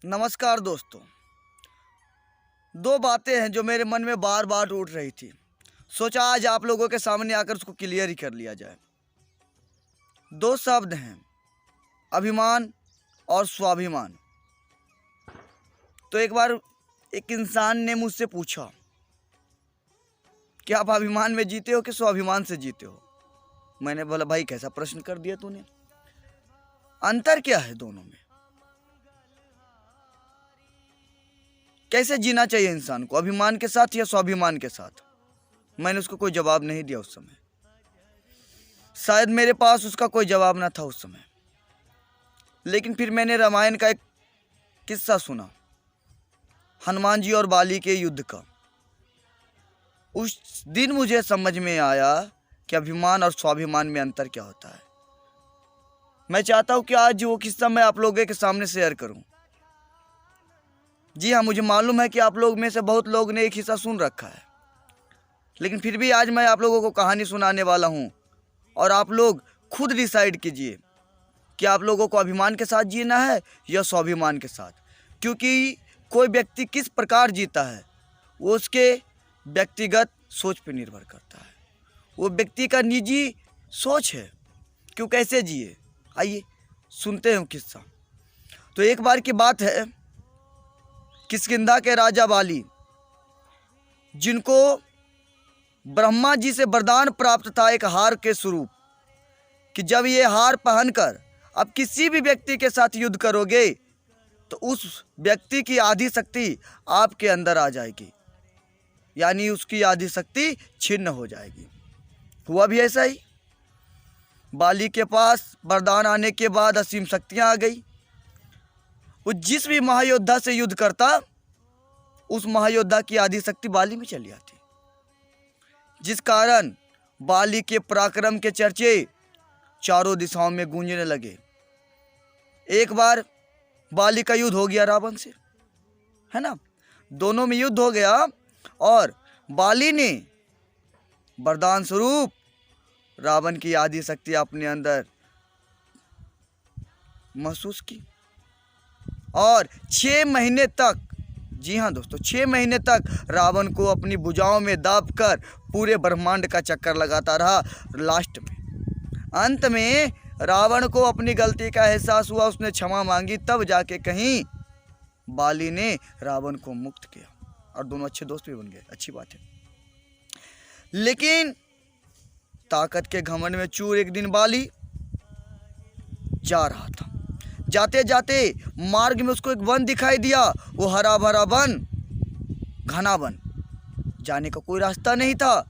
नमस्कार दोस्तों। दो बातें हैं जो मेरे मन में बार बार उठ रही थी। सोचा आज आप लोगों के सामने आकर उसको क्लियर ही कर लिया जाए। दो शब्द हैं, अभिमान और स्वाभिमान। तो एक बार एक इंसान ने मुझसे पूछा कि आप अभिमान में जीते हो कि स्वाभिमान से जीते हो। मैंने बोला भाई कैसा प्रश्न कर दिया तूने, अंतर क्या है दोनों में, कैसे जीना चाहिए इंसान को, अभिमान के साथ या स्वाभिमान के साथ। मैंने उसको कोई जवाब नहीं दिया उस समय, शायद मेरे पास उसका कोई जवाब ना था उस समय। लेकिन फिर मैंने रामायण का एक किस्सा सुना, हनुमान जी और बाली के युद्ध का। उस दिन मुझे समझ में आया कि अभिमान और स्वाभिमान में अंतर क्या होता है। मैं चाहता हूं कि आज वो किस्सा मैं आप लोगों के सामने शेयर करूं। जी हाँ, मुझे मालूम है कि आप लोग में से बहुत लोग ने एक हिस्सा सुन रखा है, लेकिन फिर भी आज मैं आप लोगों को कहानी सुनाने वाला हूँ और आप लोग खुद डिसाइड कीजिए कि आप लोगों को अभिमान के साथ जीना है या स्वाभिमान के साथ। क्योंकि कोई व्यक्ति किस प्रकार जीता है वो उसके व्यक्तिगत सोच पर निर्भर करता है, वो व्यक्ति का निजी सोच है कि वो कैसे जिए। आइए सुनते हैं किस्सा। तो एक बार की बात है, किष्किंधा के राजा बाली, जिनको ब्रह्मा जी से वरदान प्राप्त था एक हार के स्वरूप कि जब ये हार पहनकर अब किसी भी व्यक्ति के साथ युद्ध करोगे तो उस व्यक्ति की आधी शक्ति आपके अंदर आ जाएगी, यानी उसकी आधी शक्ति छिन्न हो जाएगी। हुआ भी ऐसा ही। बाली के पास वरदान आने के बाद असीम शक्तियां आ गई। वो जिस भी महायोद्धा से युद्ध करता उस महायोद्धा की आधी शक्ति बाली में चली आती, जिस कारण बाली के पराक्रम के चर्चे चारों दिशाओं में गूंजने लगे। एक बार बाली का युद्ध हो गया रावण से, है ना, दोनों में युद्ध हो गया और बाली ने वरदान स्वरूप रावण की आधी शक्ति अपने अंदर महसूस की और 6 महीने तक, जी हाँ दोस्तों, 6 महीने तक रावण को अपनी भुजाओं में दाबकर पूरे ब्रह्मांड का चक्कर लगाता रहा। लास्ट में, अंत में रावण को अपनी गलती का एहसास हुआ, उसने क्षमा मांगी, तब जाके कहीं बाली ने रावण को मुक्त किया और दोनों अच्छे दोस्त भी बन गए। अच्छी बात है। लेकिन ताकत के घमंड में चूर एक दिन बाली जा रहा था। जाते जाते मार्ग में उसको एक वन दिखाई दिया। वो हरा भरा वन, घना वन, जाने का कोई रास्ता नहीं था।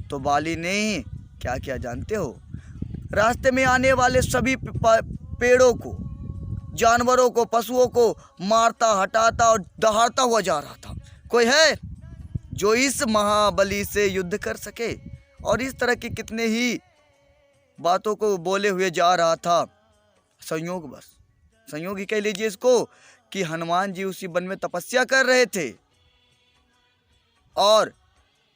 तो बाली ने क्या किया जानते हो? रास्ते में आने वाले सभी पेड़ों को, जानवरों को, पशुओं को मारता, हटाता और दहाड़ता हुआ जा रहा था। कोई है जो इस महाबली से युद्ध कर सके? और इस तरह की कितने ही बातों को बोले हुए जा रहा था। संयोग बस, संयोग ही कह लीजिए इसको, कि हनुमान जी उसी वन में तपस्या कर रहे थे और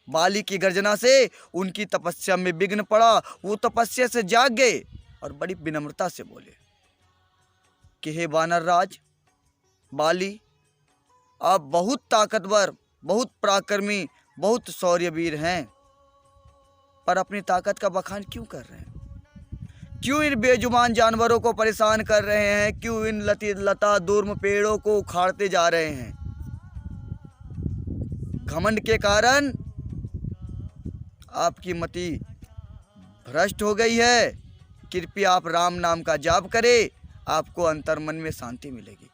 बाली की गर्जना से उनकी तपस्या में विघ्न पड़ा। वो तपस्या से जाग गए और बड़ी विनम्रता से बोले कि हे वानर राज बाली, आप बहुत ताकतवर, बहुत पराक्रमी, बहुत शौर्यवीर हैं, पर अपनी ताकत का बखान क्यों कर रहे हैं? क्यों इन बेजुबान जानवरों को परेशान कर रहे हैं? क्यों इन लता दुर्म पेड़ों को उखाड़ते जा रहे हैं? घमंड के कारण आपकी मति भ्रष्ट हो गई है। कृपया आप राम नाम का जाप करें, आपको अंतर्मन में शांति मिलेगी।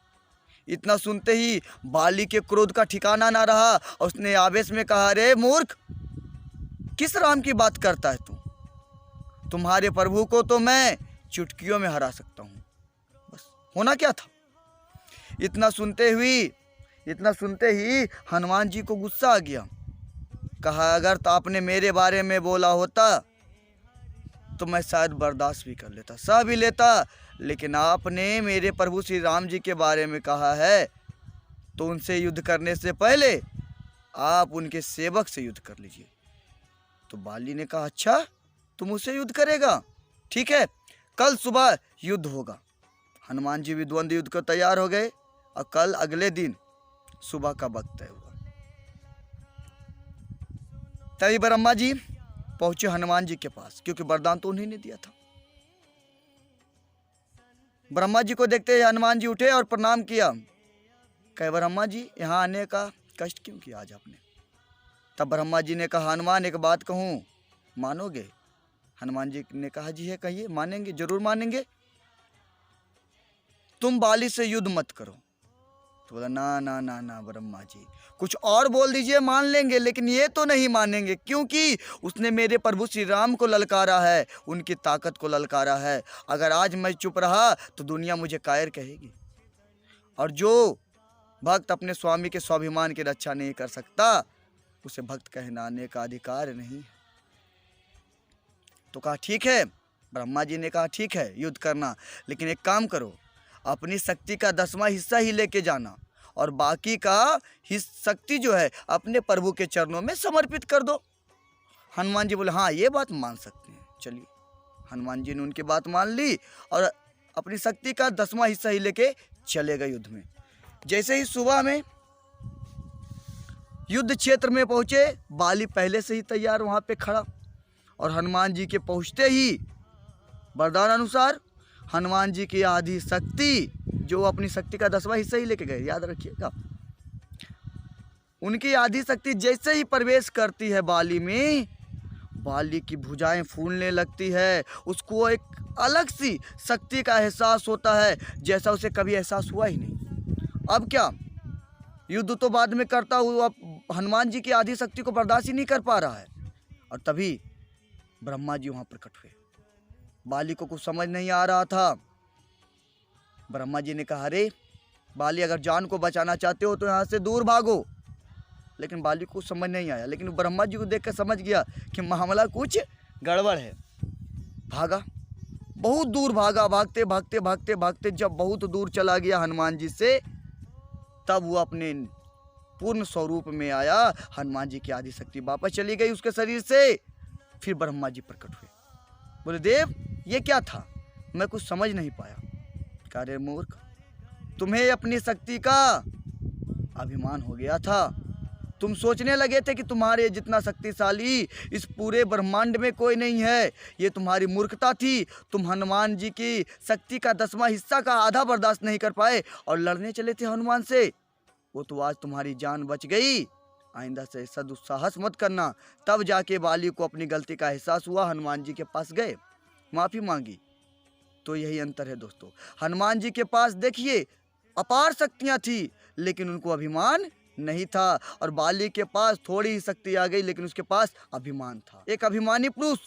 इतना सुनते ही बाली के क्रोध का ठिकाना ना रहा। उसने आवेश में कहा, रे मूर्ख, किस राम की बात करता है तू? तुम्हारे प्रभु को तो मैं चुटकियों में हरा सकता हूँ। बस होना क्या था। इतना सुनते ही हनुमान जी को गुस्सा आ गया। कहा, अगर तो आपने मेरे बारे में बोला होता तो मैं शायद बर्दाश्त भी कर लेता, सह भी लेता, लेकिन आपने मेरे प्रभु श्री राम जी के बारे में कहा है तो उनसे युद्ध करने से पहले आप उनके सेवक से युद्ध कर लीजिए। तो बाली ने कहा, अच्छा तुम उससे युद्ध करेगा? ठीक है, कल सुबह युद्ध होगा। हनुमान जी भी द्वंद्व युद्ध को तैयार हो गए और कल अगले दिन सुबह का वक्त तय हुआ। तभी ब्रह्मा जी पहुंचे हनुमान जी के पास, क्योंकि वरदान तो उन्हीं ने दिया था। ब्रह्मा जी को देखते ही हनुमान जी उठे और प्रणाम किया। कहे ब्रह्मा जी, यहाँ आने का कष्ट क्यों किया आज आपने? तब ब्रह्मा जी ने कहा, हनुमान एक बात कहूँ, मानोगे? हनुमान जी ने कहा, जी है, कहिए। मानेंगे, जरूर मानेंगे। तुम बाली से युद्ध मत करो। तो बोला, ना ना ना ना ब्रह्मा जी, कुछ और बोल दीजिए, मान लेंगे, लेकिन ये तो नहीं मानेंगे, क्योंकि उसने मेरे प्रभु श्री राम को ललकारा है, उनकी ताकत को ललकारा है। अगर आज मैं चुप रहा तो दुनिया मुझे कायर कहेगी, और जो भक्त अपने स्वामी के स्वाभिमान की रक्षा नहीं कर सकता, उसे भक्त कहलाने का अधिकार नहीं है। तो कहा, ठीक है। ब्रह्मा जी ने कहा, ठीक है, युद्ध करना, लेकिन एक काम करो, अपनी शक्ति का 10वां हिस्सा ही लेके जाना, और बाकी का शक्ति जो है अपने प्रभु के चरणों में समर्पित कर दो। हनुमान जी बोले, हाँ, ये बात मान सकते हैं, चलिए। हनुमान जी ने उनकी बात मान ली और अपनी शक्ति का 10वां हिस्सा ही लेके चले गए युद्ध में। जैसे ही सुबह में युद्ध क्षेत्र में पहुंचे, बाली पहले से ही तैयार वहां पे खड़ा, और हनुमान जी के पहुंचते ही वरदान अनुसार हनुमान जी की आधी शक्ति, जो अपनी शक्ति का 10वां हिस्सा ही लेके गए, याद रखिएगा, उनकी आधी शक्ति जैसे ही प्रवेश करती है बाली में, बाली की भुजाएं फूलने लगती है। उसको एक अलग सी शक्ति का एहसास होता है, जैसा उसे कभी एहसास हुआ ही नहीं। अब क्या, युद्ध तो बाद में करता हुआ, अब हनुमान जी की आधी शक्ति को बर्दाश्त ही नहीं कर पा रहा है। और तभी ब्रह्मा जी वहां प्रकट हुए। बाली को कुछ समझ नहीं आ रहा था। ब्रह्मा जी ने कहा, अरे बाली, अगर जान को बचाना चाहते हो तो यहाँ से दूर भागो। लेकिन बाली को समझ नहीं आया, लेकिन ब्रह्मा जी को देखकर समझ गया कि मामला कुछ गड़बड़ है। भागा, बहुत दूर भागा, भागते भागते भागते भागते जब बहुत दूर चला गया हनुमान जी से, तब वो अपने पूर्ण स्वरूप में आया। हनुमान जी की आधी शक्ति वापस चली गई उसके शरीर से। फिर ब्रह्मा जी प्रकट हुए, बोले, देव, ये क्या था? मैं कुछ समझ नहीं पाया। कहा, रे मूर्ख, तुम्हें अपनी शक्ति का अभिमान हो गया था। तुम सोचने लगे थे कि तुम्हारे जितना शक्तिशाली इस पूरे ब्रह्मांड में कोई नहीं है। ये तुम्हारी मूर्खता थी। तुम हनुमान जी की शक्ति का 10वां हिस्सा का आधा बर्दाश्त नहीं कर पाए और लड़ने चले थे हनुमान से। वो तो आज तुम्हारी जान बच गई। आइंदा से ऐसा दुस्साहस मत करना। तब जाके बाली को अपनी गलती का एहसास हुआ, हनुमान जी के पास गए, माफ़ी मांगी। तो यही अंतर है दोस्तों। हनुमान जी के पास देखिए अपार शक्तियाँ थी, लेकिन उनको अभिमान नहीं था, और बाली के पास थोड़ी ही शक्ति आ गई, लेकिन उसके पास अभिमान था। एक अभिमानी पुरुष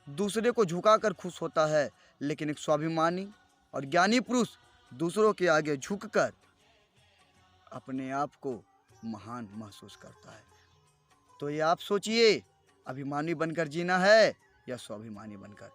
दूसरे को झुकाकर खुश होता है, लेकिन एक स्वाभिमानी और ज्ञानी पुरुष दूसरों के आगे झुककर अपने आप को महान महसूस करता है। तो ये आप सोचिए, अभिमानी बनकर जीना है या स्वाभिमानी बनकर।